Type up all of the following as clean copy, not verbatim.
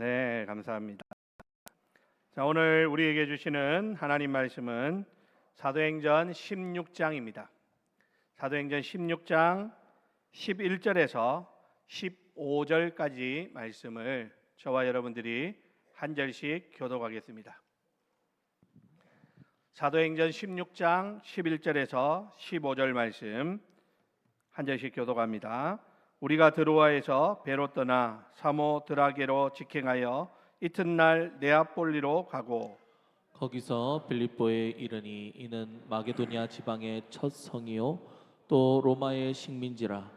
네, 감사합니다. 자, 오늘 우리에게 주시는 하나님 말씀은 사도행전 16장입니다. 사도행전 16장 11절에서 15절까지 말씀을 저와 여러분들이 한 절씩 교독하겠습니다. 사도행전 16장 11절에서 15절 말씀 한 절씩 교독합니다. 우리가 드로아에서 배로 떠나 사모드라게로 직행하여 이튿날 네아폴리로 가고 거기서 빌립보에 이르니 이는 마게도냐 지방의 첫 성이요 또 로마의 식민지라.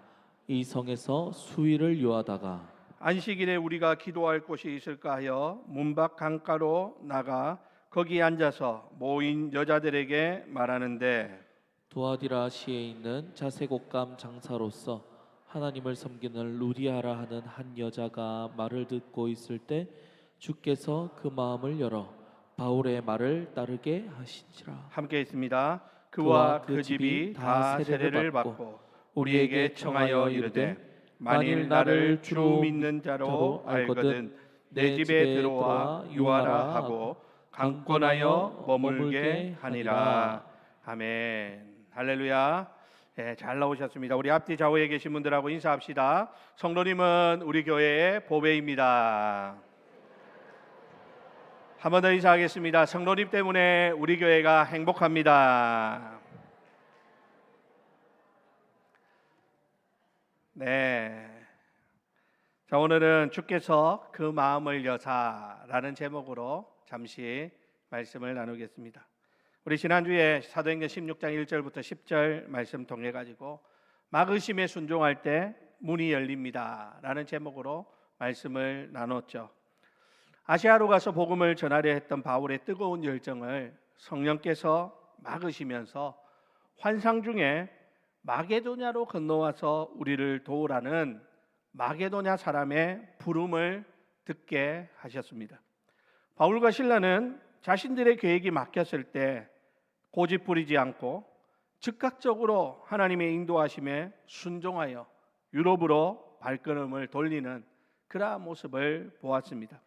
이 성에서 수일을 유하다가 안식일에 우리가 기도할 곳이 있을까 하여 문밖 강가로 나가 거기 앉아서 모인 여자들에게 말하는데 두아디라 시에 있는 자색옷감 장사로서 하나님을 섬기는 루디아라 하는 한 여자가 말을 듣고 있을 때 주께서 그 마음을 열어 바울의 말을 따르게 하시니라. 함께 있습니다. 그와 그 집이 다 세례를 받고 우리에게 청하여 이르되 만일 나를 주 믿는 자로 알거든 내 집에 들어와 유하라 하고 강권하여 머물게 하니라. 아멘. 할렐루야. 네, 잘 나오셨습니다. 우리 앞뒤 좌우에 계신 분들하고 인사합시다. 성도님은 우리 교회의 보배입니다. 한 번 더 인사하겠습니다. 성도님 때문에 우리 교회가 행복합니다. 네. 자, 오늘은 주께서 그 마음을 여사라는 제목으로 잠시 말씀을 나누겠습니다. 우리 지난주에 사도행전 16장 1절부터 10절 말씀 통해 가지고 막으심에 순종할 때 문이 열립니다 라는 제목으로 말씀을 나눴죠. 아시아로 가서 복음을 전하려 했던 바울의 뜨거운 열정을 성령께서 막으시면서 환상 중에 마게도냐로 건너와서 우리를 도우라는 마게도냐 사람의 부름을 듣게 하셨습니다. 바울과 실라는 자신들의 계획이 막혔을 때 고집 부리지 않고 즉각적으로 하나님의 인도하심에 순종하여 유럽으로 발걸음을 돌리는 그러한 모습을 보았습니다.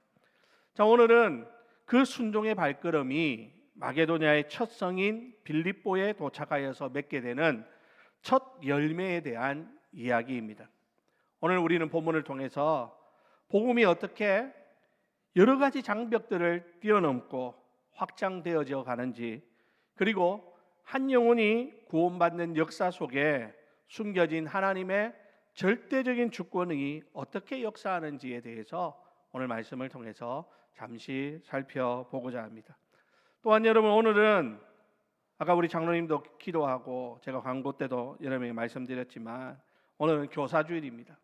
자, 오늘은 그 순종의 발걸음이 마게도냐의 첫 성인 빌립보에 도착하여서 맺게 되는 첫 열매에 대한 이야기입니다. 오늘 우리는 본문을 통해서 복음이 어떻게 여러 가지 장벽들을 뛰어넘고 확장되어져 가는지, 그리고 한 영혼이 구원받는 역사 속에 숨겨진 하나님의 절대적인 주권이 어떻게 역사하는지에 대해서 오늘 말씀을 통해서 잠시 살펴보고자 합니다. 또한 여러분, 오늘은 아까 우리 장로님도 기도하고 제가 광고 때도 여러분에게 말씀드렸지만 오늘은 교사주일입니다.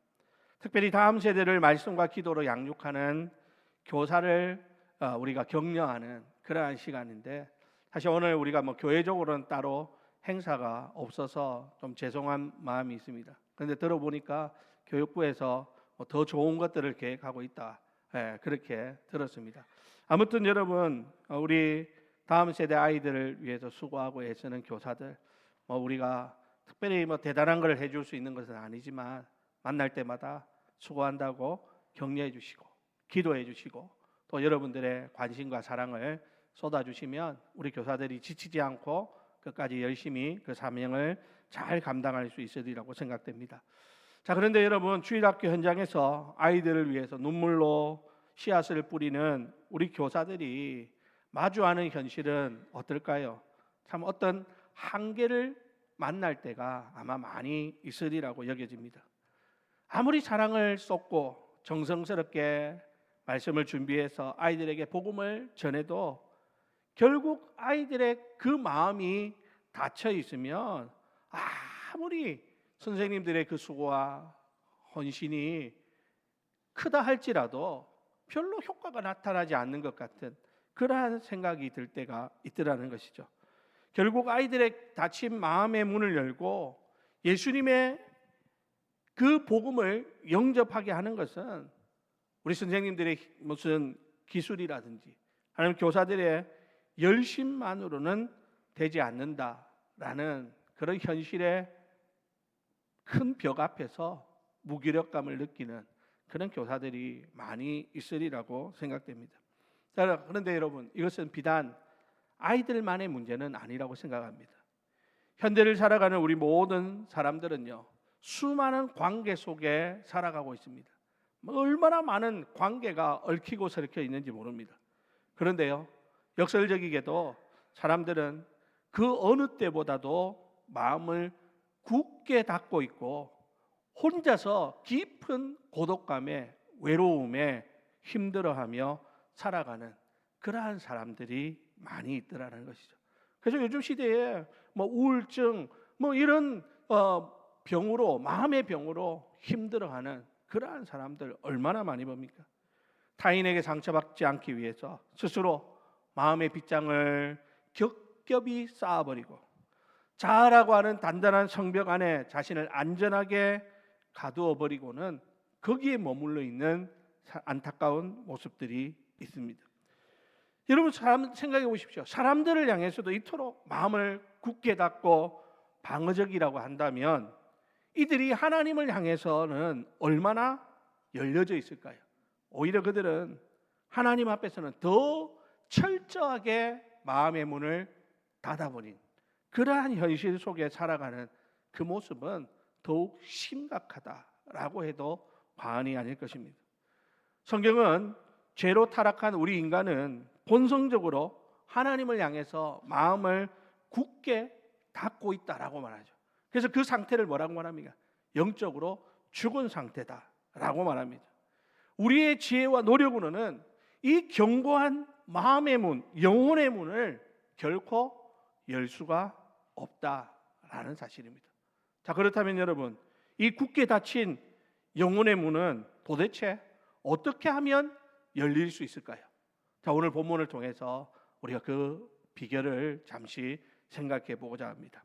특별히 다음 세대를 말씀과 기도로 양육하는 교사를 우리가 격려하는 그러한 시간인데, 사실 오늘 우리가 교회적으로는 따로 행사가 없어서 좀 죄송한 마음이 있습니다. 그런데 들어보니까 교육부에서 더 좋은 것들을 계획하고 있다, 그렇게 들었습니다. 아무튼 여러분, 우리 다음 세대 아이들을 위해서 수고하고 애쓰는 교사들, 우리가 특별히 대단한 걸 해줄 수 있는 것은 아니지만 만날 때마다 수고한다고 격려해 주시고 기도해 주시고 또 여러분들의 관심과 사랑을 쏟아주시면 우리 교사들이 지치지 않고 끝까지 열심히 그 사명을 잘 감당할 수 있으리라고 생각됩니다. 자, 그런데 여러분, 주일학교 현장에서 아이들을 위해서 눈물로 씨앗을 뿌리는 우리 교사들이 마주하는 현실은 어떨까요? 참 어떤 한계를 만날 때가 아마 많이 있으리라고 여겨집니다. 아무리 사랑을 쏟고 정성스럽게 말씀을 준비해서 아이들에게 복음을 전해도 결국 아이들의 그 마음이 닫혀 있으면 아무리 선생님들의 그 수고와 헌신이 크다 할지라도 별로 효과가 나타나지 않는 것 같은 그러한 생각이 들 때가 있더라는 것이죠. 결국 아이들의 닫힌 마음의 문을 열고 예수님의 그 복음을 영접하게 하는 것은 우리 선생님들의 무슨 기술이라든지 아니면 교사들의 열심만으로는 되지 않는다라는 그런 현실의 큰 벽 앞에서 무기력감을 느끼는 그런 교사들이 많이 있으리라고 생각됩니다. 자, 그런데 여러분, 이것은 비단 아이들만의 문제는 아니라고 생각합니다. 현대를 살아가는 우리 모든 사람들은요, 수많은 관계 속에 살아가고 있습니다. 얼마나 많은 관계가 얽히고 설켜 있는지 모릅니다. 그런데요, 역설적이게도 사람들은 그 어느 때보다도 마음을 굳게 닫고 있고 혼자서 깊은 고독감에, 외로움에 힘들어하며 살아가는 그러한 사람들이 많이 있더라는 것이죠. 그래서 요즘 시대에 우울증 이런 병으로, 마음의 병으로 힘들어하는 그러한 사람들 얼마나 많이 봅니까? 타인에게 상처받지 않기 위해서 스스로 마음의 빗장을 겹겹이 쌓아버리고 자아라고 하는 단단한 성벽 안에 자신을 안전하게 가두어 버리고는 거기에 머물러 있는 안타까운 모습들이 있습니다. 여러분, 생각해 보십시오. 사람들을 향해서도 이토록 마음을 굳게 닫고 방어적이라고 한다면 이들이 하나님을 향해서는 얼마나 열려져 있을까요? 오히려 그들은 하나님 앞에서는 더 철저하게 마음의 문을 닫아버린 그러한 현실 속에 살아가는 그 모습은 더욱 심각하다라고 해도 과언이 아닐 것입니다. 성경은 죄로 타락한 우리 인간은 본성적으로 하나님을 향해서 마음을 굳게 닫고 있다라고 말하죠. 그래서 그 상태를 뭐라고 말합니까? 영적으로 죽은 상태다라고 말합니다. 우리의 지혜와 노력으로는 이 견고한 마음의 문, 영혼의 문을 결코 열 수가 없다라는 사실입니다. 자, 그렇다면 여러분, 이 굳게 닫힌 영혼의 문은 도대체 어떻게 하면 열릴 수 있을까요? 자, 오늘 본문을 통해서 우리가 그 비결을 잠시 생각해 보고자 합니다.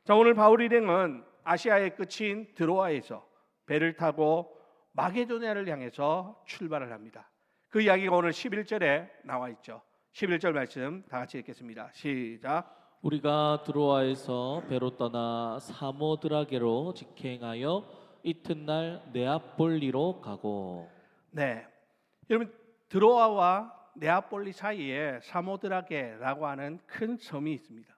자, 오늘 바울 일행은 아시아의 끝인 드로아에서 배를 타고 마게도냐를 향해서 출발을 합니다. 그 이야기가 오늘 11절에 나와 있죠. 11절 말씀 다 같이 읽겠습니다. 시작. 우리가 드로아에서 배로 떠나 사모드라게로 직행하여 이튿날 네아폴리로 가고. 네, 여러분, 드로아와 네아폴리 사이에 사모드라게라고 하는 큰 섬이 있습니다.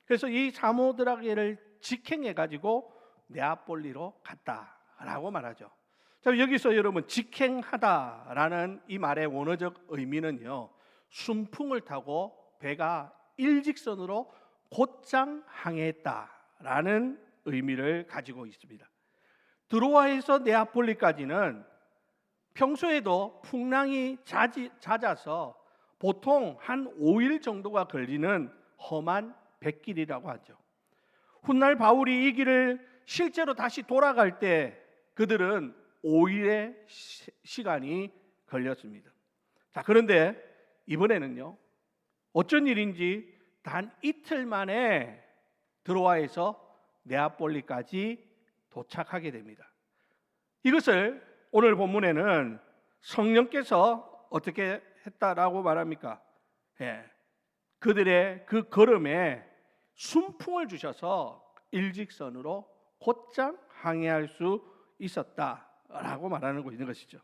그래서 이 사모드라게를 직행해 가지고 네아폴리로 갔다라고 말하죠. 자, 여기서 여러분, 직행하다라는 이 말의 원어적 의미는요, 순풍을 타고 배가 일직선으로 곧장 항해했다라는 의미를 가지고 있습니다. 드로아에서 네아폴리까지는 평소에도 풍랑이 잦아서 보통 한 5일 정도가 걸리는 험한 뱃길이라고 하죠. 훗날 바울이 이 길을 실제로 다시 돌아갈 때 그들은 5일의 시간이 걸렸습니다. 자, 그런데 이번에는요, 어쩐 일인지 단 이틀 만에 드로아에서 네아폴리까지 도착하게 됩니다. 이것을 오늘 본문에는 성령께서 어떻게 했다라고 말합니까? 그들의 그 걸음에 순풍을 주셔서 일직선으로 곧장 항해할 수 있었다라고 말하는 있는 것이죠.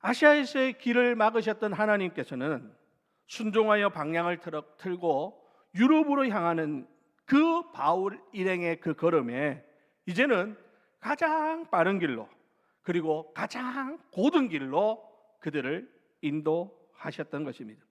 아시아에서의 길을 막으셨던 하나님께서는 순종하여 방향을 틀고 유럽으로 향하는 그 바울 일행의 그 걸음에 이제는 가장 빠른 길로, 그리고 가장 고든 길로 그들을 인도하셨던 것입니다.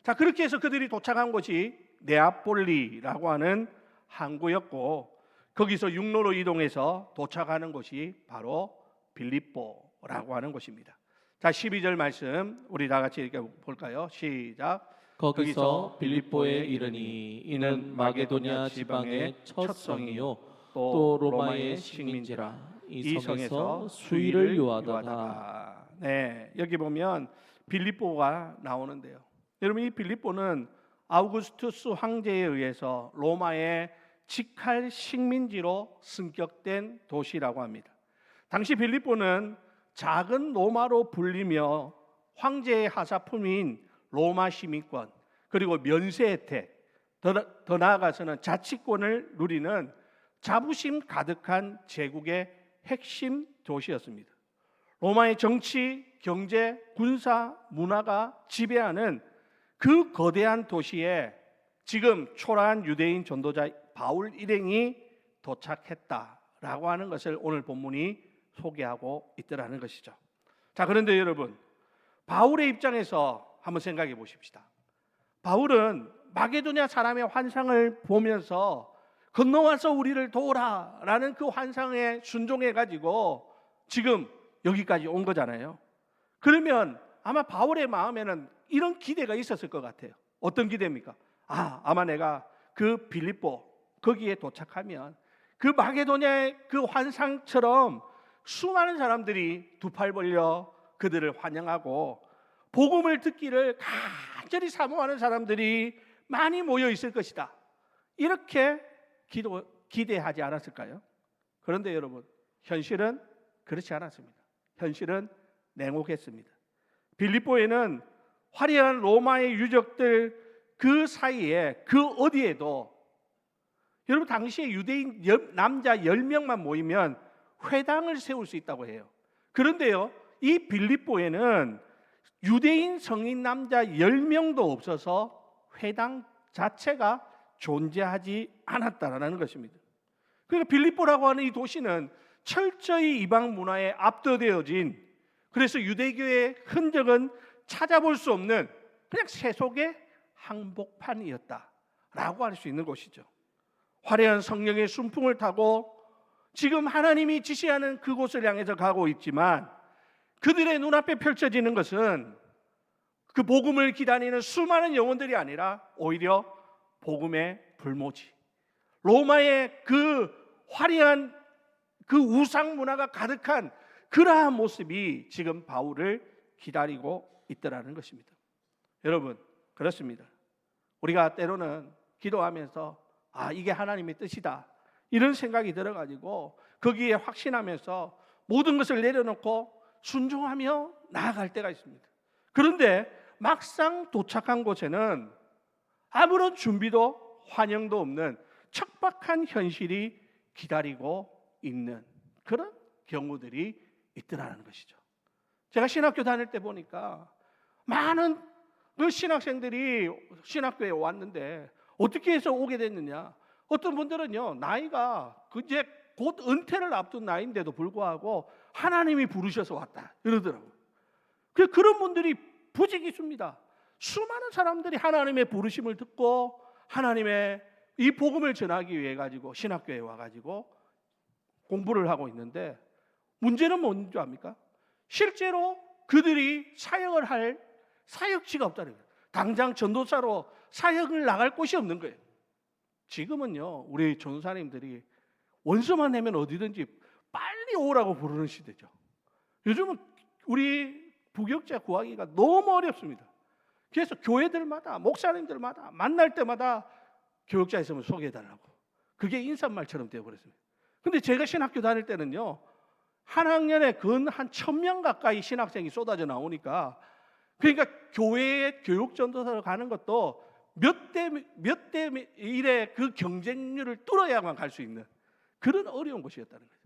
자, 그렇게 해서 그들이 도착한 곳이 네아폴리라고 하는 항구였고, 거기서 육로로 이동해서 도착하는 곳이 바로 빌립보라고 하는 곳입니다. 자, 12절 말씀 우리 다 같이 읽어 볼까요? 시작. 거기서 빌립보에 이르니 이는 마게도냐 지방의 첫 성이요 또 로마의 식민지라. 이 성에서 수의를 요하다가. 네, 여기 보면 빌립보가 나오는데요. 여러분, 이 빌립보는 아우구스투스 황제에 의해서 로마의 직할 식민지로 승격된 도시라고 합니다. 당시 빌립보는 작은 로마로 불리며 황제의 하사품인 로마 시민권, 그리고 면세 혜택, 더 나아가서는 자치권을 누리는 자부심 가득한 제국의 핵심 도시였습니다. 로마의 정치, 경제, 군사, 문화가 지배하는 그 거대한 도시에 지금 초라한 유대인 전도자 바울 일행이 도착했다라고 하는 것을 오늘 본문이 소개하고 있더라는 것이죠. 자, 그런데 여러분, 바울의 입장에서 한번 생각해 보십시다. 바울은 마게도냐 사람의 환상을 보면서 건너와서 우리를 도우라라는 그 환상에 순종해 가지고 지금 여기까지 온 거잖아요. 그러면 아마 바울의 마음에는 이런 기대가 있었을 것 같아요. 어떤 기대입니까? 아마 내가 그 빌립보 거기에 도착하면 그 마게도냐의 그 환상처럼 수많은 사람들이 두 팔 벌려 그들을 환영하고 복음을 듣기를 간절히 사모하는 사람들이 많이 모여 있을 것이다. 이렇게 기대하지 않았을까요? 그런데 여러분, 현실은 그렇지 않았습니다. 현실은 냉혹했습니다. 빌립보에는 화려한 로마의 유적들 그 사이에 그 어디에도 여러분 당시에 유대인 남자 10명만 모이면 회당을 세울 수 있다고 해요. 그런데요, 이 빌립보에는 유대인 성인 남자 10명도 없어서 회당 자체가 존재하지 않았다라는 것입니다. 그러니까 빌립보라고 하는 이 도시는 철저히 이방 문화에 압도되어진, 그래서 유대교의 흔적은 찾아볼 수 없는 그냥 세속의 항복판이었다라고 할 수 있는 곳이죠. 화려한 성령의 순풍을 타고 지금 하나님이 지시하는 그곳을 향해서 가고 있지만 그들의 눈앞에 펼쳐지는 것은 그 복음을 기다리는 수많은 영혼들이 아니라 오히려 복음의 불모지, 로마의 그 화려한 그 우상 문화가 가득한 그러한 모습이 지금 바울을 기다리고 있더라는 것입니다. 여러분, 그렇습니다. 우리가 때로는 기도하면서 이게 하나님의 뜻이다 이런 생각이 들어가지고 거기에 확신하면서 모든 것을 내려놓고 순종하며 나아갈 때가 있습니다. 그런데 막상 도착한 곳에는 아무런 준비도 환영도 없는 척박한 현실이 기다리고 있는 그런 경우들이 있더라는 것이죠. 제가 신학교 다닐 때 보니까 많은 그 신학생들이 신학교에 왔는데 어떻게 해서 오게 됐느냐? 어떤 분들은요, 나이가 이제 곧 은퇴를 앞둔 나이인데도 불구하고 하나님이 부르셔서 왔다 이러더라고요. 그런 분들이 부지기수입니다. 수많은 사람들이 하나님의 부르심을 듣고 하나님의 이 복음을 전하기 위해 가지고 신학교에 와가지고 공부를 하고 있는데 문제는 뭔지 압니까? 실제로 그들이 사역을 할 사역지가 없다는 거예요. 당장 전도사로 사역을 나갈 곳이 없는 거예요. 지금은요, 우리 전도사님들이 원서만 내면 어디든지 빨리 오라고 부르는 시대죠. 요즘은 우리 부교육자 구하기가 너무 어렵습니다. 그래서 교회들마다 목사님들마다 만날 때마다 교육자 있으면 소개해달라고, 그게 인사말처럼 되어버렸습니다. 근데 제가 신학교 다닐 때는요, 한 학년에 근 한 1000명 가까이 신학생이 쏟아져 나오니까, 그러니까 교회에 교육전도사로 가는 것도 몇 대 1의 그 경쟁률을 뚫어야만 갈 수 있는 그런 어려운 곳이었다는 거죠.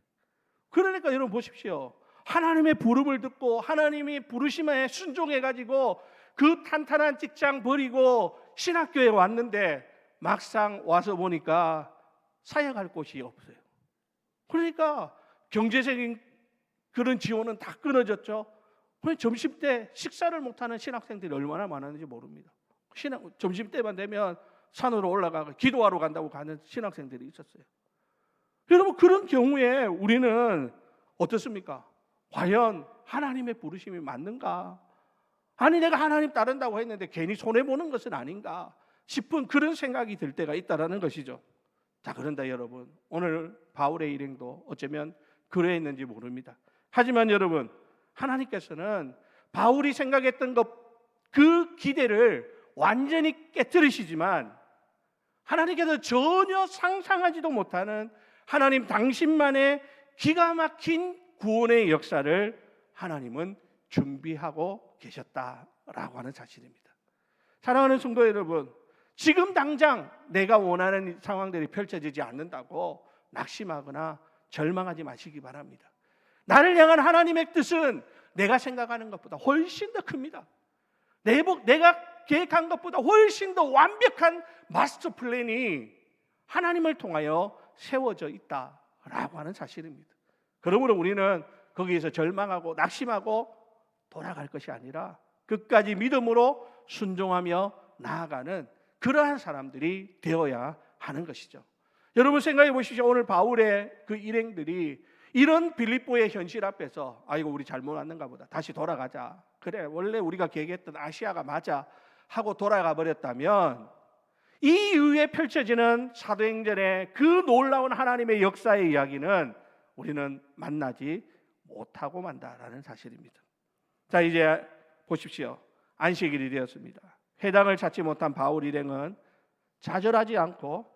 그러니까 여러분 보십시오. 하나님의 부름을 듣고 하나님이 부르심에 순종해가지고 그 탄탄한 직장 버리고 신학교에 왔는데 막상 와서 보니까 사역할 곳이 없어요. 그러니까 경제적인 그런 지원은 다 끊어졌죠. 점심 때 식사를 못하는 신학생들이 얼마나 많았는지 모릅니다. 점심 때만 되면 산으로 올라가고 기도하러 간다고 가는 신학생들이 있었어요. 여러분, 그런 경우에 우리는 어떻습니까? 과연 하나님의 부르심이 맞는가? 아니, 내가 하나님 따른다고 했는데 괜히 손해보는 것은 아닌가 싶은 그런 생각이 들 때가 있다는 것이죠. 자, 그런데 여러분, 오늘 바울의 일행도 어쩌면 그러했는지 모릅니다. 하지만 여러분, 하나님께서는 바울이 생각했던 그 기대를 완전히 깨뜨리시지만 하나님께서 전혀 상상하지도 못하는 하나님 당신만의 기가 막힌 구원의 역사를 하나님은 준비하고 계셨다라고 하는 사실입니다. 사랑하는 성도 여러분, 지금 당장 내가 원하는 상황들이 펼쳐지지 않는다고 낙심하거나 절망하지 마시기 바랍니다. 나를 향한 하나님의 뜻은 내가 생각하는 것보다 훨씬 더 큽니다. 내가 계획한 것보다 훨씬 더 완벽한 마스터 플랜이 하나님을 통하여 세워져 있다라고 하는 사실입니다. 그러므로 우리는 거기에서 절망하고 낙심하고 돌아갈 것이 아니라 끝까지 믿음으로 순종하며 나아가는 그러한 사람들이 되어야 하는 것이죠. 여러분 생각해 보십시오. 오늘 바울의 그 일행들이 이런 빌립보의 현실 앞에서 아이고 우리 잘못 왔는가 보다, 다시 돌아가자, 그래 원래 우리가 계획했던 아시아가 맞아 하고 돌아가 버렸다면 이 이후에 펼쳐지는 사도행전의 그 놀라운 하나님의 역사의 이야기는 우리는 만나지 못하고 만다라는 사실입니다. 자, 이제 보십시오. 안식일이 되었습니다. 회당을 찾지 못한 바울 일행은 좌절하지 않고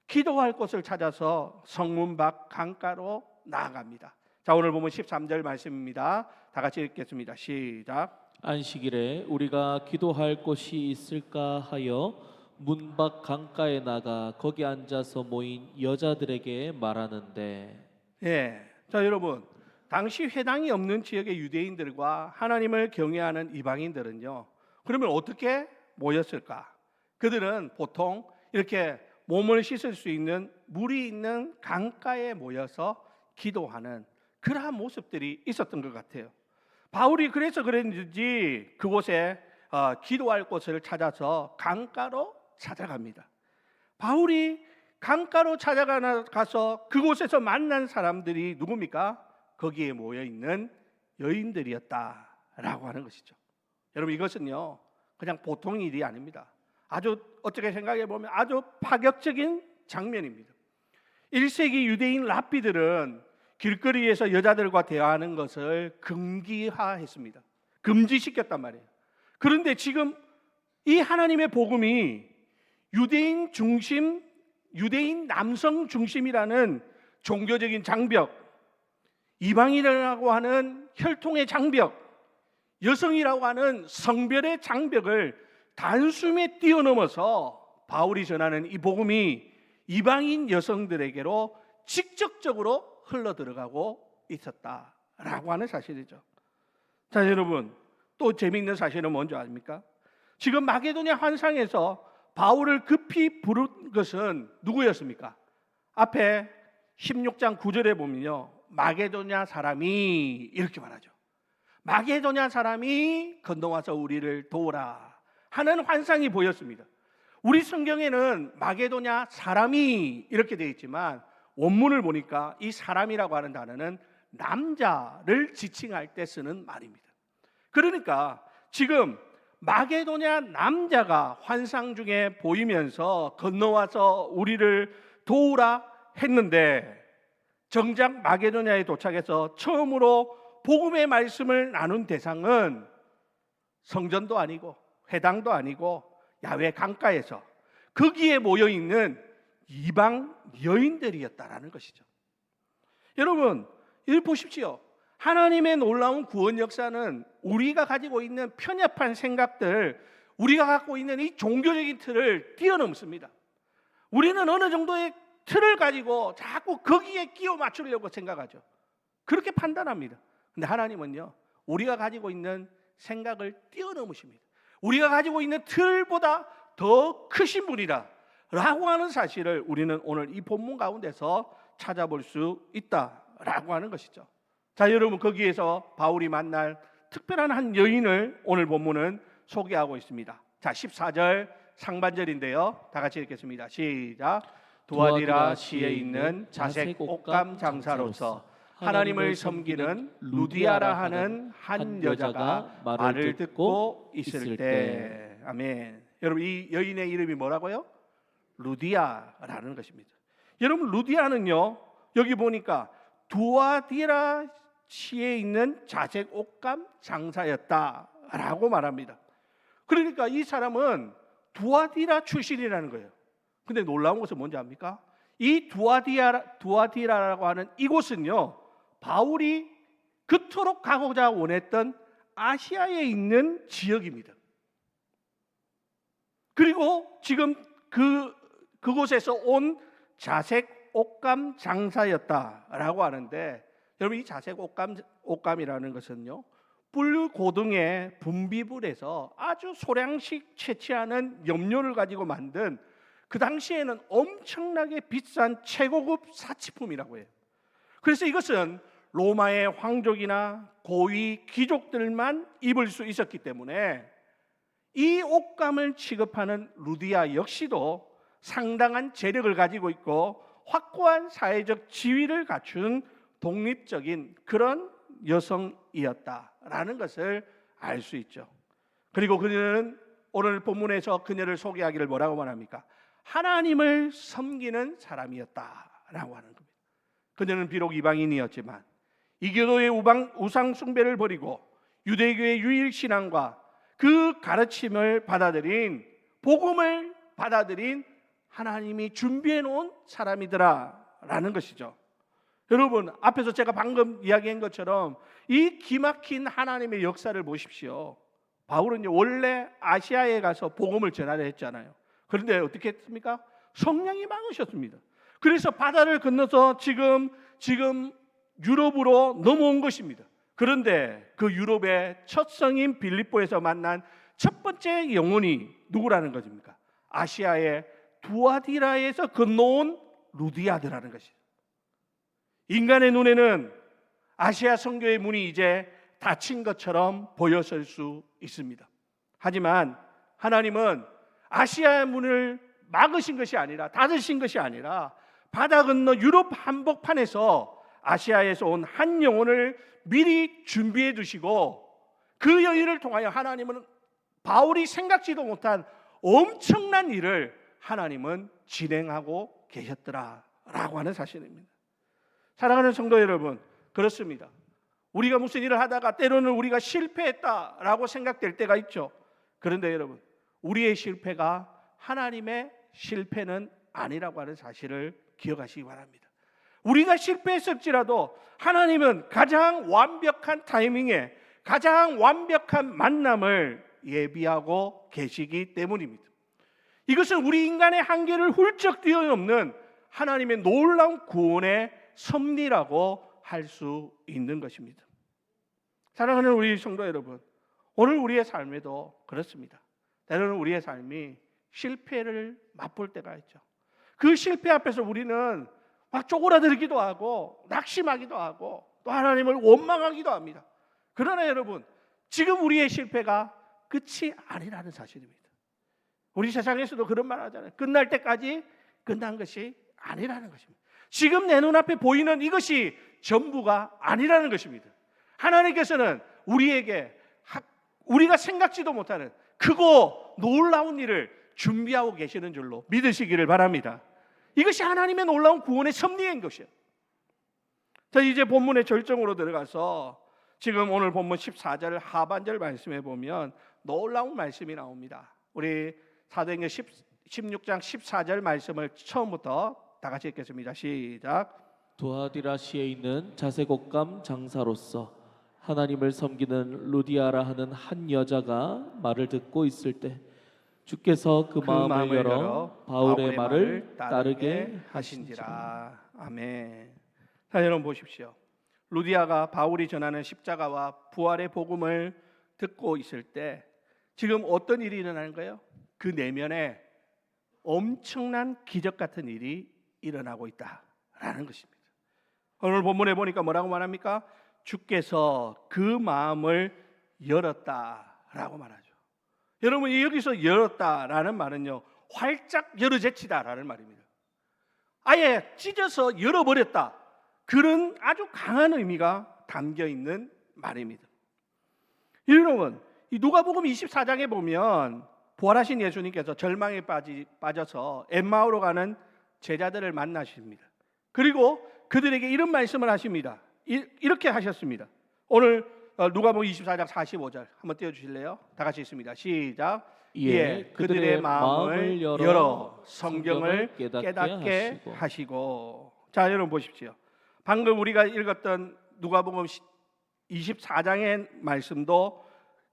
기도할 곳을 찾아서 성문 밖 강가로 나아갑니다. 자, 오늘 보면 13절 말씀입니다. 다 같이 읽겠습니다. 시작. 안식일에 우리가 기도할 곳이 있을까 하여 문 밖 강가에 나가 거기 앉아서 모인 여자들에게 말하는데. 예. 자, 여러분, 당시 회당이 없는 지역의 유대인들과 하나님을 경외하는 이방인들은요, 그러면 어떻게 모였을까? 그들은 보통 이렇게 몸을 씻을 수 있는 물이 있는 강가에 모여서 기도하는 그러한 모습들이 있었던 것 같아요. 바울이 그래서 그랬는지 그곳에 기도할 곳을 찾아서 강가로 찾아갑니다. 바울이 강가로 찾아가서 그곳에서 만난 사람들이 누굽니까? 거기에 모여 있는 여인들이었다라고 하는 것이죠. 여러분, 이것은요 그냥 보통 일이 아닙니다. 아주 어떻게 생각해 보면 아주 파격적인 장면입니다. 1세기 유대인 랍비들은 길거리에서 여자들과 대화하는 것을 금기화했습니다. 금지시켰단 말이에요. 그런데 지금 이 하나님의 복음이 유대인 중심, 유대인 남성 중심이라는 종교적인 장벽, 이방인이라고 하는 혈통의 장벽, 여성이라고 하는 성별의 장벽을 단숨에 뛰어넘어서 바울이 전하는 이 복음이 이방인 여성들에게로 직접적으로 흘러 들어가고 있었다라고 하는 사실이죠. 자, 여러분, 또 재미있는 사실은 뭔지 아십니까? 지금 마게도냐 환상에서 바울을 급히 부른 것은 누구였습니까? 앞에 16장 9절에 보면요, 마게도냐 사람이 이렇게 말하죠. 마게도냐 사람이 건너와서 우리를 도우라 하는 환상이 보였습니다. 우리 성경에는 마게도냐 사람이 이렇게 되어 있지만 원문을 보니까 이 사람이라고 하는 단어는 남자를 지칭할 때 쓰는 말입니다. 그러니까 지금 마게도냐 남자가 환상 중에 보이면서 건너와서 우리를 도우라 했는데, 정작 마게도냐에 도착해서 처음으로 복음의 말씀을 나눈 대상은 성전도 아니고 회당도 아니고 야외 강가에서 거기에 모여 있는 이방 여인들이었다라는 것이죠. 여러분, 이걸 보십시오. 하나님의 놀라운 구원 역사는 우리가 가지고 있는 편협한 생각들, 우리가 갖고 있는 이 종교적인 틀을 뛰어넘습니다. 우리는 어느 정도의 틀을 가지고 자꾸 거기에 끼워 맞추려고 생각하죠. 그렇게 판단합니다. 근데 하나님은요, 우리가 가지고 있는 생각을 뛰어넘으십니다. 우리가 가지고 있는 틀보다 더 크신 분이다 라고 하는 사실을 우리는 오늘 이 본문 가운데서 찾아볼 수 있다라고 하는 것이죠. 자, 여러분, 거기에서 바울이 만날 특별한 한 여인을 오늘 본문은 소개하고 있습니다. 자, 14절 상반절인데요, 다 같이 읽겠습니다. 시작. 두아디라 시에 있는 자색 옷감 장사로서 하나님을 섬기는 루디아라 하는 한 여자가 말을 듣고 있을 때. 아멘. 여러분, 이 여인의 이름이 뭐라고요? 루디아라는 것입니다. 여러분, 루디아는요, 여기 보니까 두아디라 시에 있는 자색 옷감 장사였다라고 말합니다. 그러니까 이 사람은 두아디라 출신이라는 거예요. 근데 놀라운 것은 뭔지 압니까? 이 두아디라라고 하는 이곳은요, 바울이 그토록 가고자 원했던 아시아에 있는 지역입니다. 그리고 지금 그곳에서 온 자색 옷감 장사였다라고 하는데, 여러분 이 자색 옷감이라는 것은요, 뿔고등의 분비불에서 아주 소량씩 채취하는 염료를 가지고 만든 그 당시에는 엄청나게 비싼 최고급 사치품이라고 해요. 그래서 이것은 로마의 황족이나 고위 귀족들만 입을 수 있었기 때문에 이 옷감을 취급하는 루디아 역시도 상당한 재력을 가지고 있고 확고한 사회적 지위를 갖춘 독립적인 그런 여성이었다라는 것을 알 수 있죠. 그리고 그녀는 오늘 본문에서 그녀를 소개하기를 뭐라고 말합니까? 하나님을 섬기는 사람이었다라고 하는 겁니다. 그녀는 비록 이방인이었지만 이교도의 우상 숭배를 버리고 유대교의 유일신앙과 그 가르침을 받아들인, 복음을 받아들인 하나님이 준비해 놓은 사람이더라라는 것이죠. 여러분, 앞에서 제가 방금 이야기한 것처럼 이 기막힌 하나님의 역사를 보십시오. 바울은 원래 아시아에 가서 복음을 전하려 했잖아요. 그런데 어떻게 했습니까? 성령이 막으셨습니다. 그래서 바다를 건너서 지금 유럽으로 넘어온 것입니다. 그런데 그 유럽의 첫 성인 빌립보에서 만난 첫 번째 영혼이 누구라는 것입니까? 아시아의 두아디라에서 건너온 루디아드라는 것이죠. 인간의 눈에는 아시아 선교의 문이 이제 닫힌 것처럼 보였을 수 있습니다. 하지만 하나님은 아시아의 문을 막으신 것이 아니라, 닫으신 것이 아니라 바다 건너 유럽 한복판에서 아시아에서 온 한 영혼을 미리 준비해 두시고 그 여인을 통하여 하나님은 바울이 생각지도 못한 엄청난 일을 하나님은 진행하고 계셨더라라고 하는 사실입니다. 사랑하는 성도 여러분, 그렇습니다. 우리가 무슨 일을 하다가 때로는 우리가 실패했다라고 생각될 때가 있죠. 그런데 여러분, 우리의 실패가 하나님의 실패는 아니라고 하는 사실을 기억하시기 바랍니다. 우리가 실패했을지라도 하나님은 가장 완벽한 타이밍에 가장 완벽한 만남을 예비하고 계시기 때문입니다. 이것은 우리 인간의 한계를 훌쩍 뛰어넘는 하나님의 놀라운 구원의 섭리라고 할 수 있는 것입니다. 사랑하는 우리 성도 여러분, 오늘 우리의 삶에도 그렇습니다. 때로는 우리의 삶이 실패를 맛볼 때가 있죠. 그 실패 앞에서 우리는 막 쪼그라들기도 하고 낙심하기도 하고 또 하나님을 원망하기도 합니다. 그러나 여러분, 지금 우리의 실패가 끝이 아니라는 사실입니다. 우리 세상에서도 그런 말 하잖아요. 끝날 때까지 끝난 것이 아니라는 것입니다. 지금 내 눈앞에 보이는 이것이 전부가 아니라는 것입니다. 하나님께서는 우리에게 우리가 생각지도 못하는 크고 놀라운 일을 준비하고 계시는 줄로 믿으시기를 바랍니다. 이것이 하나님의 놀라운 구원의 섭리인 것이에요. 자, 이제 본문의 절정으로 들어가서 지금 오늘 본문 14절 하반절 말씀에 보면 놀라운 말씀이 나옵니다. 우리 사도행전 16장 14절 말씀을 처음부터 다 같이 읽겠습니다. 시작. 두아디라시에 있는 자색옷감 장사로서 하나님을 섬기는 루디아라 하는 한 여자가 말을 듣고 있을 때 주께서 그 마음을 열어 바울의 말을 따르게 하신지라. 아멘. 자, 여러분 보십시오. 루디아가 바울이 전하는 십자가와 부활의 복음을 듣고 있을 때 지금 어떤 일이 일어나는 거예요? 그 내면에 엄청난 기적 같은 일이 일어나고 있다라는 것입니다. 오늘 본문에 보니까 뭐라고 말합니까? 주께서 그 마음을 열었다라고 말하죠. 여러분, 여기서 열었다라는 말은요, 활짝 열어제치다라는 말입니다. 아예 찢어서 열어버렸다, 그런 아주 강한 의미가 담겨 있는 말입니다. 여러분, 이 누가복음 24장에 보면 부활하신 예수님께서 절망에 빠져서 엠마오로 가는 제자들을 만나십니다. 그리고 그들에게 이런 말씀을 하십니다. 이렇게 하셨습니다. 오늘 누가복음 24장 45절 한번 띄워주실래요? 다 같이 있습니다. 시작. 예, 그들의 마음을 열어 성경을 깨닫게 하시고. 자, 여러분 보십시오. 방금 우리가 읽었던 누가복음 24장의 말씀도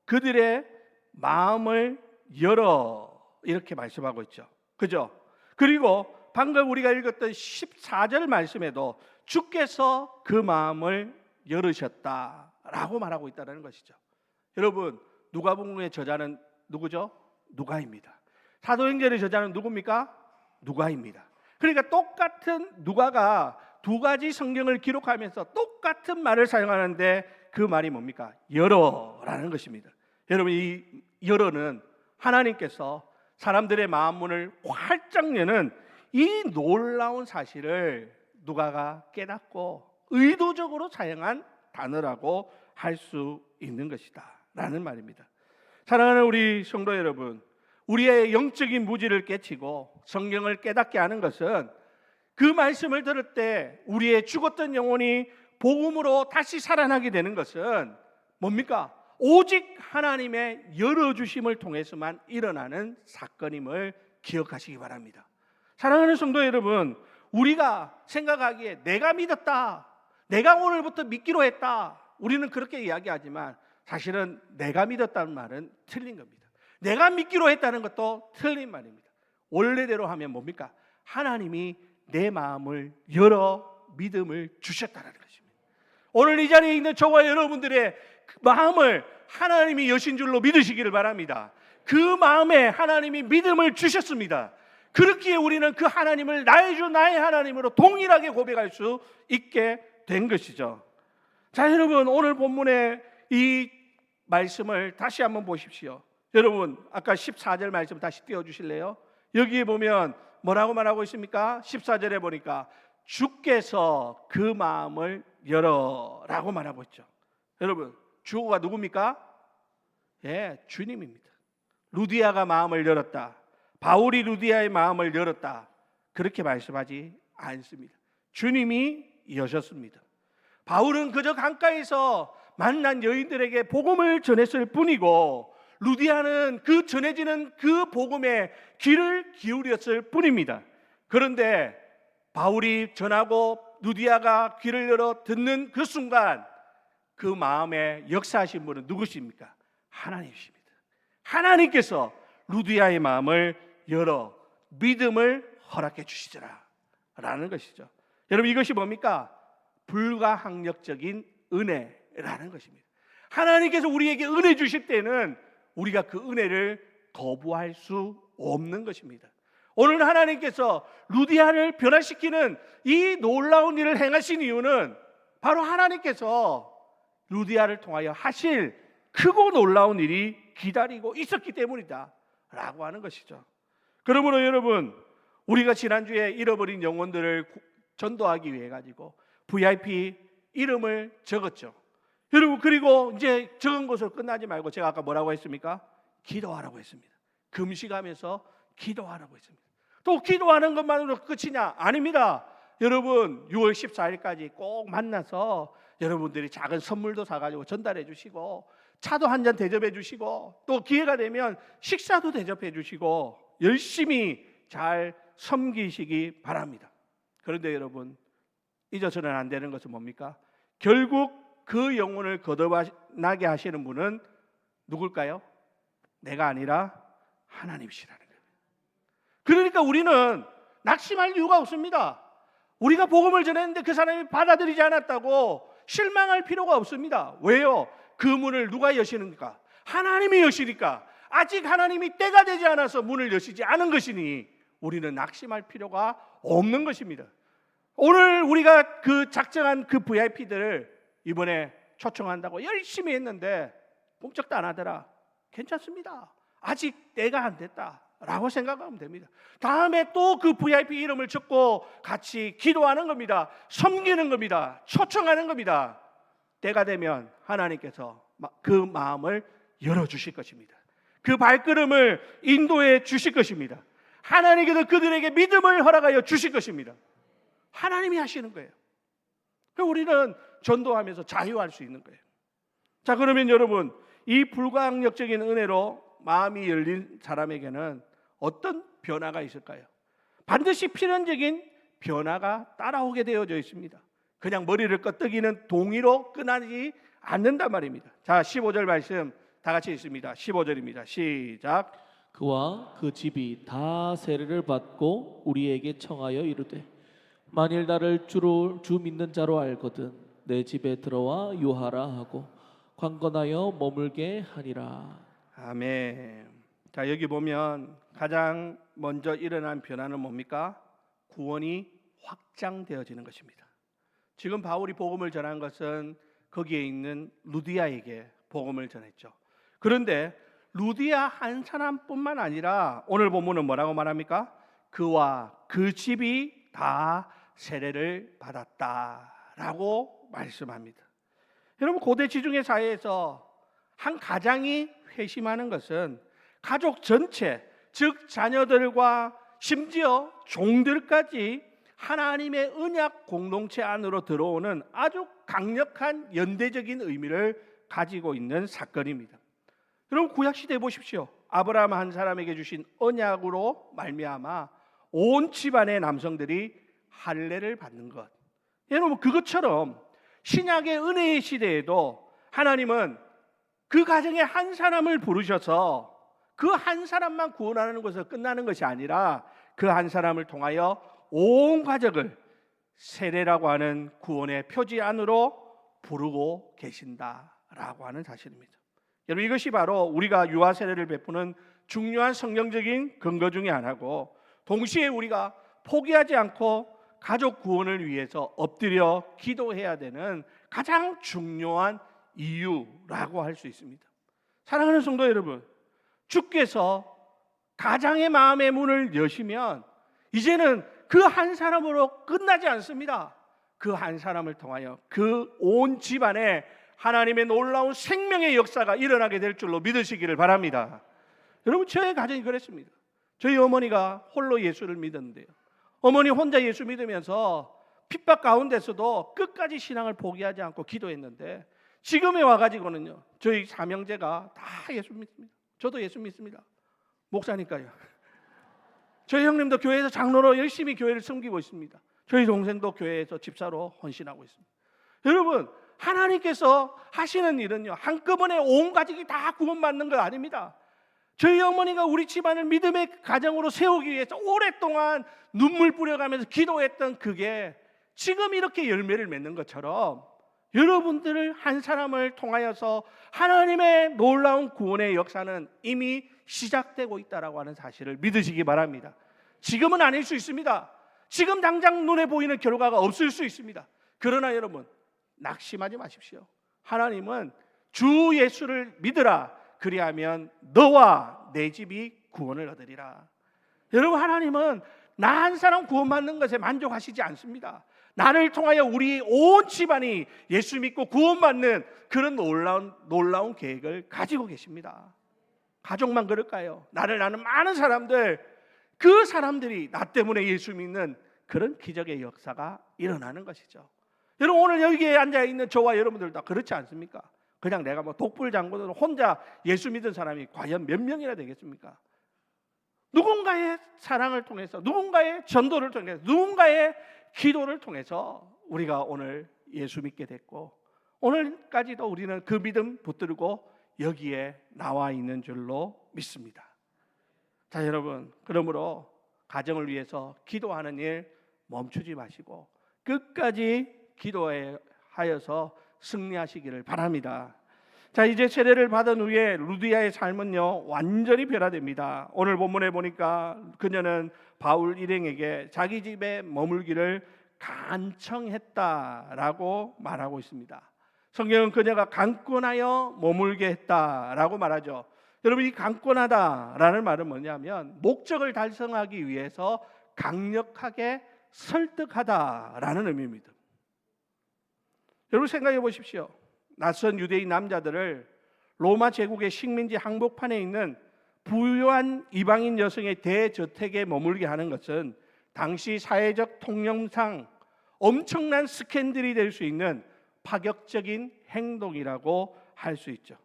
그들의 마음을 열어 이렇게 말씀하고 있죠. 그죠? 그리고 방금 우리가 읽었던 14절 말씀에도 주께서 그 마음을 열으셨다라고 말하고 있다는 것이죠. 여러분, 누가복음의 저자는 누구죠? 누가입니다. 사도행전의 저자는 누굽니까? 누가입니다. 그러니까 똑같은 누가가 두 가지 성경을 기록하면서 똑같은 말을 사용하는데 그 말이 뭡니까? 열어라는 것입니다. 여러분, 이 열어는 하나님께서 사람들의 마음 문을 활짝 여는 이 놀라운 사실을 누가가 깨닫고 의도적으로 사용한 단어라고 할 수 있는 것이다 라는 말입니다. 사랑하는 우리 성도 여러분, 우리의 영적인 무지를 깨치고 성경을 깨닫게 하는 것은 그 말씀을 들을 때 우리의 죽었던 영혼이 복음으로 다시 살아나게 되는 것은 뭡니까? 오직 하나님의 열어주심을 통해서만 일어나는 사건임을 기억하시기 바랍니다. 사랑하는 성도 여러분, 우리가 생각하기에 내가 믿었다, 내가 오늘부터 믿기로 했다, 우리는 그렇게 이야기하지만 사실은 내가 믿었다는 말은 틀린 겁니다. 내가 믿기로 했다는 것도 틀린 말입니다. 원래대로 하면 뭡니까? 하나님이 내 마음을 열어 믿음을 주셨다는 것입니다. 오늘 이 자리에 있는 저와 여러분들의 마음을 하나님이 여신 줄로 믿으시기를 바랍니다. 그 마음에 하나님이 믿음을 주셨습니다. 그렇기에 우리는 그 하나님을 나의 주 나의 하나님으로 동일하게 고백할 수 있게 된 것이죠. 자, 여러분, 오늘 본문의 이 말씀을 다시 한번 보십시오. 여러분, 아까 14절 말씀 다시 띄워주실래요? 여기에 보면 뭐라고 말하고 있습니까? 14절에 보니까 주께서 그 마음을 열어라고 말하고 있죠. 여러분, 주가 누굽니까? 예, 주님입니다. 루디아가 마음을 열었다, 바울이 루디아의 마음을 열었다, 그렇게 말씀하지 않습니다. 주님이 여셨습니다. 바울은 그저 강가에서 만난 여인들에게 복음을 전했을 뿐이고 루디아는 그 전해지는 그 복음에 귀를 기울였을 뿐입니다. 그런데 바울이 전하고 루디아가 귀를 열어 듣는 그 순간 그 마음에 역사하신 분은 누구십니까? 하나님이십니다. 하나님께서 루디아의 마음을 열어 믿음을 허락해 주시더라 라는 것이죠. 여러분, 이것이 뭡니까? 불가항력적인 은혜라는 것입니다. 하나님께서 우리에게 은혜 주실 때는 우리가 그 은혜를 거부할 수 없는 것입니다. 오늘 하나님께서 루디아를 변화시키는 이 놀라운 일을 행하신 이유는 바로 하나님께서 루디아를 통하여 하실 크고 놀라운 일이 기다리고 있었기 때문이다 라고 하는 것이죠. 그러므로 여러분, 우리가 지난주에 잃어버린 영혼들을 전도하기 위해 가지고 VIP 이름을 적었죠. 여러분, 그리고 이제 적은 것으로 끝나지 말고 제가 아까 뭐라고 했습니까? 기도하라고 했습니다. 금식하면서 기도하라고 했습니다. 또 기도하는 것만으로 끝이냐? 아닙니다. 여러분, 6월 14일까지 꼭 만나서 여러분들이 작은 선물도 사가지고 전달해 주시고 차도 한 잔 대접해 주시고 또 기회가 되면 식사도 대접해 주시고 열심히 잘 섬기시기 바랍니다. 그런데 여러분, 잊어서는 안 되는 것은 뭡니까? 결국 그 영혼을 거듭나게 하시는 분은 누굴까요? 내가 아니라 하나님이시라는 거예요. 그러니까 우리는 낙심할 이유가 없습니다. 우리가 복음을 전했는데 그 사람이 받아들이지 않았다고 실망할 필요가 없습니다. 왜요? 그 문을 누가 여시는가? 하나님이 여시니까. 아직 하나님이 때가 되지 않아서 문을 여시지 않은 것이니 우리는 낙심할 필요가 없는 것입니다. 오늘 우리가 그 작정한 그 VIP들을 이번에 초청한다고 열심히 했는데 꿈쩍도 안 하더라. 괜찮습니다. 아직 때가 안 됐다 라고 생각하면 됩니다. 다음에 또 그 VIP 이름을 적고 같이 기도하는 겁니다. 섬기는 겁니다. 초청하는 겁니다. 때가 되면 하나님께서 그 마음을 열어주실 것입니다. 그 발걸음을 인도해 주실 것입니다. 하나님께서 그들에게 믿음을 허락하여 주실 것입니다. 하나님이 하시는 거예요. 우리는 전도하면서 자유할 수 있는 거예요. 자, 그러면 여러분, 이 불가항력적인 은혜로 마음이 열린 사람에게는 어떤 변화가 있을까요? 반드시 필연적인 변화가 따라오게 되어져 있습니다. 그냥 머리를 끄덕이는 동의로 끝나지 않는단 말입니다. 자, 15절 말씀 다 같이 읽습니다. 15절입니다. 시작. 그와 그 집이 다 세례를 받고 우리에게 청하여 이르되 만일 나를 주 믿는 자로 알거든 내 집에 들어와 유하라 하고 강건하여 머물게 하리라. 아멘. 자, 여기 보면 가장 먼저 일어난 변화는 뭡니까? 구원이 확장되어지는 것입니다. 지금 바울이 복음을 전한 것은 거기에 있는 루디아에게 복음을 전했죠. 그런데 루디아 한 사람뿐만 아니라 오늘 본문은 뭐라고 말합니까? 그와 그 집이 다 세례를 받았다라고 말씀합니다. 여러분, 고대 지중해 사회에서 한 가장이 회심하는 것은 가족 전체, 즉 자녀들과 심지어 종들까지 하나님의 언약 공동체 안으로 들어오는 아주 강력한 연대적인 의미를 가지고 있는 사건입니다. 여러분, 구약시대에 보십시오. 아브라함 한 사람에게 주신 언약으로 말미암아 온 집안의 남성들이 할례를 받는 것. 여러분, 그것처럼 신약의 은혜의 시대에도 하나님은 그 가정에 한 사람을 부르셔서 그 한 사람만 구원하는 것에서 끝나는 것이 아니라 그 한 사람을 통하여 온 가족을 세례라고 하는 구원의 표지 안으로 부르고 계신다라고 하는 사실입니다. 여러분, 이것이 바로 우리가 유아 세례를 베푸는 중요한 성경적인 근거 중에 하나고, 동시에 우리가 포기하지 않고 가족 구원을 위해서 엎드려 기도해야 되는 가장 중요한 이유라고 할 수 있습니다. 사랑하는 성도 여러분, 주께서 가장의 마음의 문을 여시면 이제는 그 한 사람으로 끝나지 않습니다. 그 한 사람을 통하여 그 온 집안에 하나님의 놀라운 생명의 역사가 일어나게 될 줄로 믿으시기를 바랍니다. 여러분, 저의 가정이 그랬습니다. 저희 어머니가 홀로 예수를 믿었는데요, 어머니 혼자 예수 믿으면서 핍박 가운데서도 끝까지 신앙을 포기하지 않고 기도했는데, 지금에 와가지고는요, 저희 삼형제가 다 예수 믿습니다. 저도 예수 믿습니다. 목사니까요. 저희 형님도 교회에서 장로로 열심히 교회를 섬기고 있습니다. 저희 동생도 교회에서 집사로 헌신하고 있습니다. 여러분, 하나님께서 하시는 일은요, 한꺼번에 온 가족이 다 구원받는 거 아닙니다. 저희 어머니가 우리 집안을 믿음의 가정으로 세우기 위해서 오랫동안 눈물 뿌려가면서 기도했던 그게 지금 이렇게 열매를 맺는 것처럼 여러분들을 한 사람을 통하여서 하나님의 놀라운 구원의 역사는 이미 시작되고 있다라고 하는 사실을 믿으시기 바랍니다. 지금은 아닐 수 있습니다. 지금 당장 눈에 보이는 결과가 없을 수 있습니다. 그러나 여러분, 낙심하지 마십시오. 하나님은 주 예수를 믿으라, 그리하면 너와 내 집이 구원을 얻으리라. 여러분, 하나님은 나 한 사람 구원받는 것에 만족하시지 않습니다. 나를 통하여 우리 온 집안이 예수 믿고 구원받는 그런 놀라운 계획을 가지고 계십니다. 가족만 그럴까요? 나를 아는 많은 사람들, 그 사람들이 나 때문에 예수 믿는 그런 기적의 역사가 일어나는 것이죠. 여러분, 오늘 여기에 앉아있는 저와 여러분들 다 그렇지 않습니까? 그냥 내가 뭐 독불장군으로 혼자 예수 믿은 사람이 과연 몇 명이나 되겠습니까? 누군가의 사랑을 통해서, 누군가의 전도를 통해서, 누군가의 기도를 통해서 우리가 오늘 예수 믿게 됐고, 오늘까지도 우리는 그 믿음 붙들고 여기에 나와 있는 줄로 믿습니다. 자, 여러분, 그러므로 가정을 위해서 기도하는 일 멈추지 마시고 끝까지 기도하여서 승리하시기를 바랍니다. 자, 이제 세례를 받은 후에 루디아의 삶은요, 완전히 변화됩니다. 오늘 본문에 보니까 그녀는 바울 일행에게 자기 집에 머물기를 간청했다라고 말하고 있습니다. 성경은 그녀가 강권하여 머물게 했다라고 말하죠. 여러분, 이 강권하다라는 말은 뭐냐면 목적을 달성하기 위해서 강력하게 설득하다라는 의미입니다. 여러분, 생각해 보십시오. 낯선 유대인 남자들을 로마 제국의 식민지 항복판에 있는 부유한 이방인 여성의 대저택에 머물게 하는 것은 당시 사회적 통념상 엄청난 스캔들이 될 수 있는 파격적인 행동이라고 할 수 있죠.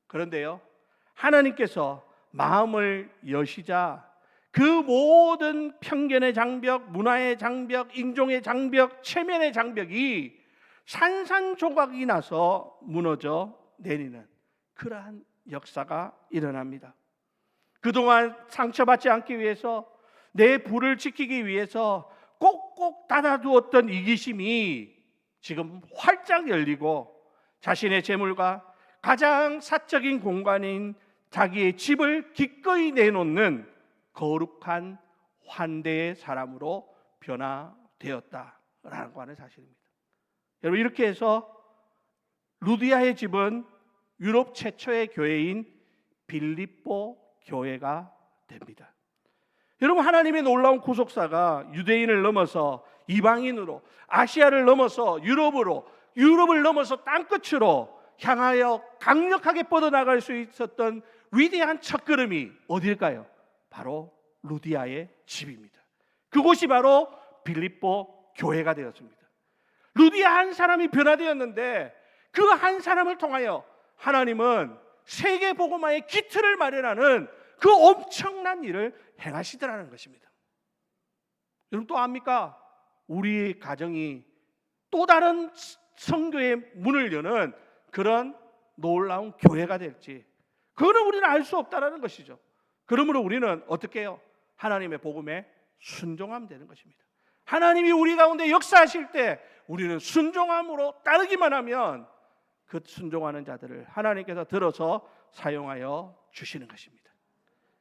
그런데요, 하나님께서 마음을 여시자 그 모든 편견의 장벽, 문화의 장벽, 인종의 장벽, 체면의 장벽이 산산조각이 나서 무너져 내리는 그러한 역사가 일어납니다. 그동안 상처받지 않기 위해서, 내 부를 지키기 위해서 꼭꼭 닫아두었던 이기심이 지금 활짝 열리고 자신의 재물과 가장 사적인 공간인 자기의 집을 기꺼이 내놓는 거룩한 환대의 사람으로 변화되었다라고 하는 사실입니다. 여러분, 이렇게 해서 루디아의 집은 유럽 최초의 교회인 빌립보 교회가 됩니다. 여러분, 하나님의 놀라운 구속사가 유대인을 넘어서 이방인으로, 아시아를 넘어서 유럽으로, 유럽을 넘어서 땅끝으로 향하여 강력하게 뻗어나갈 수 있었던 위대한 첫걸음이 어딜까요? 바로 루디아의 집입니다. 그곳이 바로 빌립보 교회가 되었습니다. 루디아 한 사람이 변화되었는데 그 한 사람을 통하여 하나님은 세계 복음화의 기틀을 마련하는 그 엄청난 일을 행하시더라는 것입니다. 여러분, 또 압니까? 우리 가정이 또 다른 선교의 문을 여는 그런 놀라운 교회가 될지, 그거는 우리는 알 수 없다라는 것이죠. 그러므로 우리는 어떻게 해요? 하나님의 복음에 순종하면 되는 것입니다. 하나님이 우리 가운데 역사하실 때 우리는 순종함으로 따르기만 하면 그 순종하는 자들을 하나님께서 들어서 사용하여 주시는 것입니다.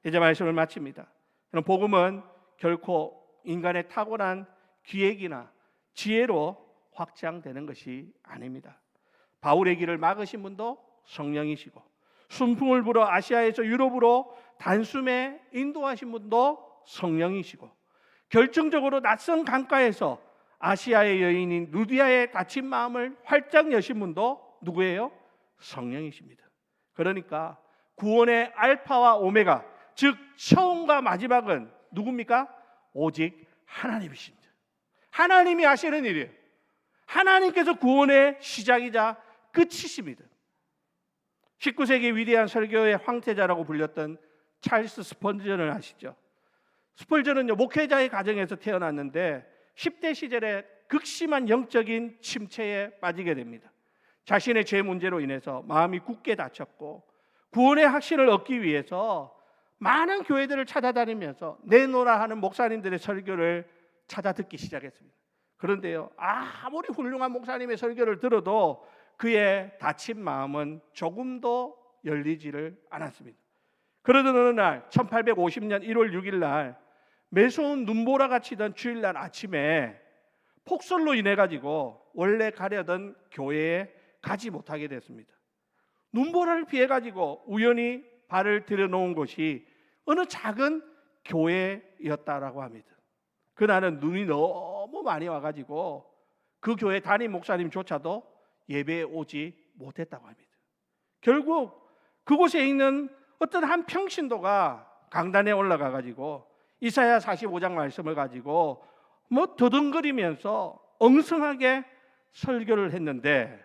이제 말씀을 마칩니다. 그럼 복음은 결코 인간의 타고난 기획이나 지혜로 확장되는 것이 아닙니다. 바울의 길을 막으신 분도 성령이시고, 순풍을 불어 아시아에서 유럽으로 단숨에 인도하신 분도 성령이시고, 결정적으로 낯선 강가에서 아시아의 여인인 루디아의 다친 마음을 활짝 여신 분도 누구예요? 성령이십니다. 그러니까 구원의 알파와 오메가, 즉 처음과 마지막은 누굽니까? 오직 하나님이십니다. 하나님이 하시는 일이에요. 하나님께서 구원의 시작이자 끝이십니다. 19세기 위대한 설교의 황태자라고 불렸던 찰스 스펄전을 아시죠? 스펄전은요, 목회자의 가정에서 태어났는데 10대 시절에 극심한 영적인 침체에 빠지게 됩니다. 자신의 죄 문제로 인해서 마음이 굳게 다쳤고, 구원의 확신을 얻기 위해서 많은 교회들을 찾아다니면서 내노라 하는 목사님들의 설교를 찾아 듣기 시작했습니다. 그런데요, 아무리 훌륭한 목사님의 설교를 들어도 그의 다친 마음은 조금도 열리지를 않았습니다. 그러던 어느 날 1850년 1월 6일 날 매서운 눈보라가 치던 주일날 아침에 폭설로 인해 가지고 원래 가려던 교회에 가지 못하게 됐습니다. 눈보라를 피해 가지고 우연히 발을 들여놓은 곳이 어느 작은 교회였다라고 합니다. 그날은 눈이 너무 많이 와가지고 그 교회 담임 목사님조차도 예배에 오지 못했다고 합니다. 결국 그곳에 있는 어떤 한 평신도가 강단에 올라가 가지고 이사야 45장 말씀을 가지고 더듬거리면서 엉성하게 설교를 했는데,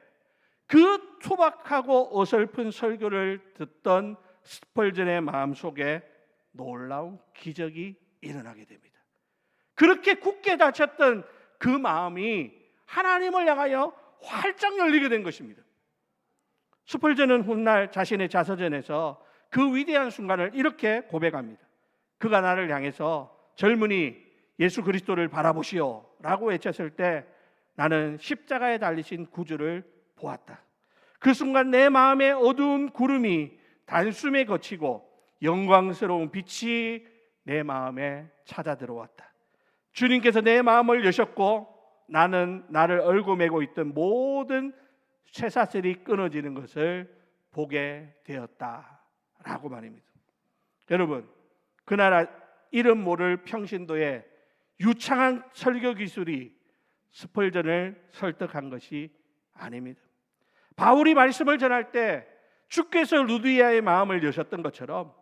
그 투박하고 어설픈 설교를 듣던 스펄전의 마음속에 놀라운 기적이 일어나게 됩니다. 그렇게 굳게 닫혔던 그 마음이 하나님을 향하여 활짝 열리게 된 것입니다. 스펄전은 훗날 자신의 자서전에서 그 위대한 순간을 이렇게 고백합니다. 그가 나를 향해서 젊은이 예수 그리스도를 바라보시오 라고 외쳤을 때 나는 십자가에 달리신 구주를 보았다. 그 순간 내 마음에 어두운 구름이 단숨에 거치고 영광스러운 빛이 내 마음에 찾아 들어왔다. 주님께서 내 마음을 여셨고 나는 나를 얽어매고 있던 모든 쇠사슬이 끊어지는 것을 보게 되었다라고 말입니다. 여러분, 그 나라 이름 모를 평신도의 유창한 설교 기술이 스펄전을 설득한 것이 아닙니다. 바울이 말씀을 전할 때 주께서 루디아의 마음을 여셨던 것처럼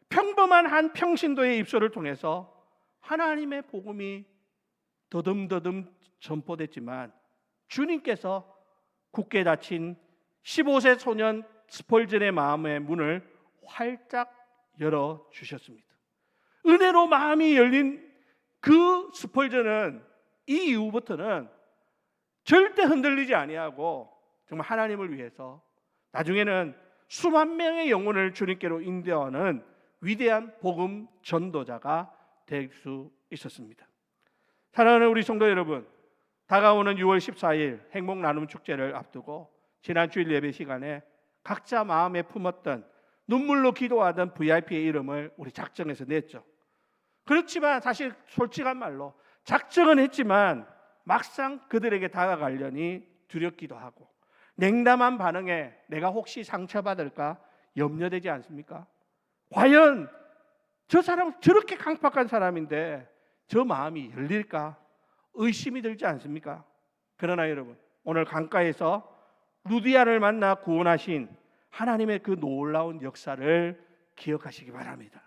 평범한 한 평신도의 입술을 통해서 하나님의 복음이 더듬더듬 전포됐지만 주님께서 굳게 닫힌 15세 소년 스펄전의 마음의 문을 활짝 열어주셨습니다. 은혜로 마음이 열린 그 스펄전은 이 이후부터는 절대 흔들리지 아니하고 정말 하나님을 위해서 나중에는 수만 명의 영혼을 주님께로 인도하는 위대한 복음 전도자가 될 수 있었습니다. 사랑하는 우리 성도 여러분, 다가오는 6월 14일 행복 나눔 축제를 앞두고 지난 주일 예배 시간에 각자 마음에 품었던 눈물로 기도하던 VIP의 이름을 우리 작정해서 냈죠. 그렇지만 사실 솔직한 말로 작정은 했지만 막상 그들에게 다가가려니 두렵기도 하고 냉담한 반응에 내가 혹시 상처받을까 염려되지 않습니까? 과연 저 사람 저렇게 강팍한 사람인데 저 마음이 열릴까 의심이 들지 않습니까? 그러나 여러분, 오늘 강가에서 루디아를 만나 구원하신 하나님의 그 놀라운 역사를 기억하시기 바랍니다.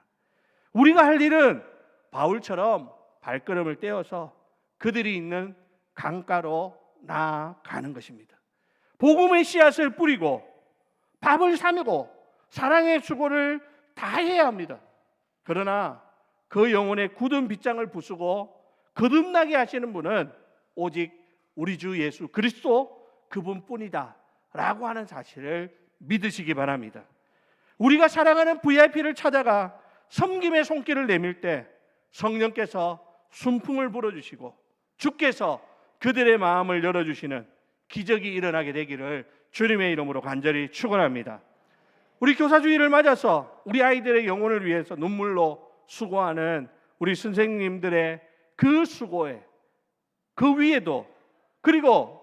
우리가 할 일은 바울처럼 발걸음을 떼어서 그들이 있는 강가로 나아가는 것입니다. 복음의 씨앗을 뿌리고 밥을 사먹고 사랑의 수고를 다해야 합니다. 그러나 그 영혼의 굳은 빗장을 부수고 거듭나게 하시는 분은 오직 우리 주 예수 그리스도 그분뿐이다 라고 하는 사실을 믿으시기 바랍니다. 우리가 사랑하는 VIP를 찾아가 섬김의 손길을 내밀 때 성령께서 순풍을 불어주시고 주께서 그들의 마음을 열어주시는 기적이 일어나게 되기를 주님의 이름으로 간절히 축원합니다. 우리 교사주일을 맞아서 우리 아이들의 영혼을 위해서 눈물로 수고하는 우리 선생님들의 그 수고에 그 위에도 그리고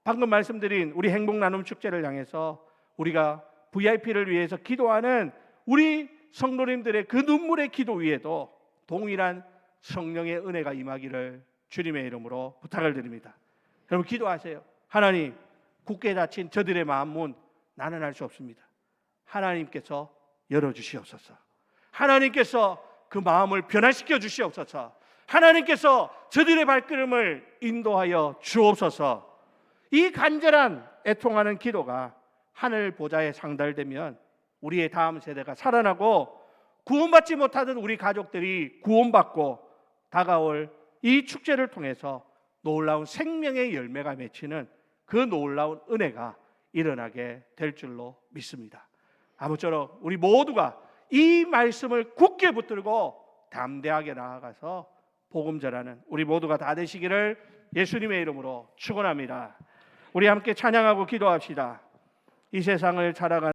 방금 말씀드린 우리 행복 나눔 축제를 향해서 우리가 VIP를 위해서 기도하는 우리 성도님들의 그 눈물의 기도 위에도 동일한 성령의 은혜가 임하기를 주님의 이름으로 부탁을 드립니다. 여러분 기도하세요. 하나님, 굳게 닫힌 저들의 마음 문 나는 알 수 없습니다. 하나님께서 열어주시옵소서. 하나님께서 그 마음을 변화시켜 주시옵소서. 하나님께서 저들의 발걸음을 인도하여 주옵소서. 이 간절한 애통하는 기도가 하늘 보좌에 상달되면 우리의 다음 세대가 살아나고 구원받지 못하던 우리 가족들이 구원받고 다가올 이 축제를 통해서 놀라운 생명의 열매가 맺히는 그 놀라운 은혜가 일어나게 될 줄로 믿습니다. 아무쪼록 우리 모두가 이 말씀을 굳게 붙들고 담대하게 나아가서 복음 전하는 우리 모두가 다 되시기를 예수님의 이름으로 축원합니다. 우리 함께 찬양하고 기도합시다. 이 세상을 살아가는